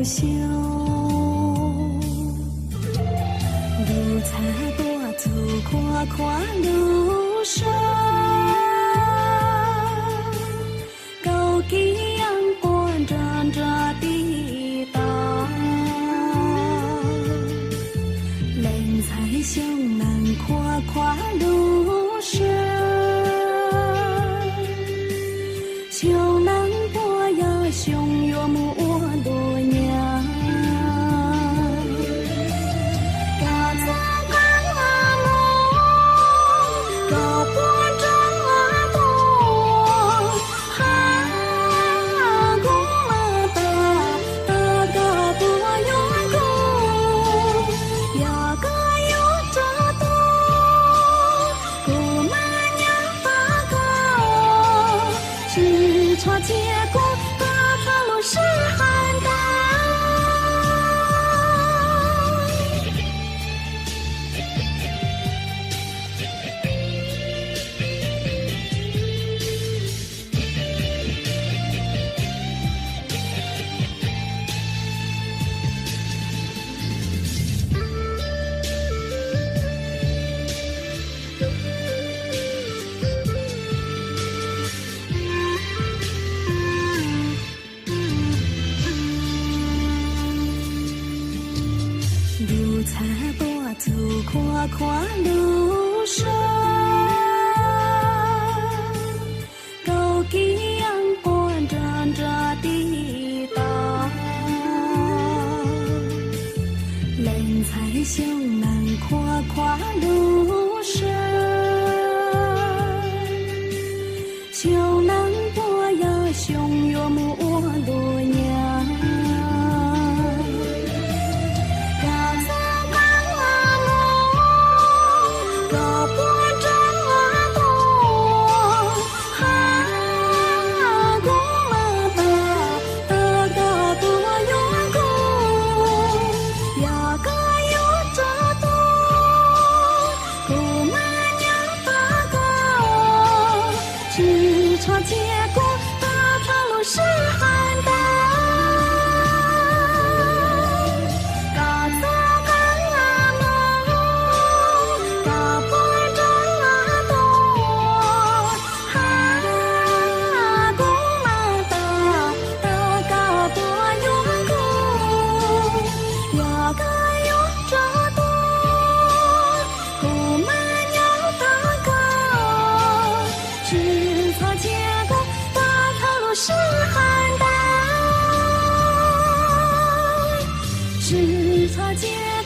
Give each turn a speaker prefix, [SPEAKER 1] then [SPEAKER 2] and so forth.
[SPEAKER 1] 想，路差大走看看路上，高基阳光照着地道，人才向南看看路上，向南坡呀向月木多娘。结果大长路是邯郸。路差大走看看路上，高基阳光照着地道，人才向南看看路上，向南坡呀向月木多娘。结果大长路是邯郸，嘎子嘎木，嘎坡扎多，哈古马达嘎多永固，呀嘎永扎多，古马鸟达嘎，只擦结果。是邯郸，是擦肩。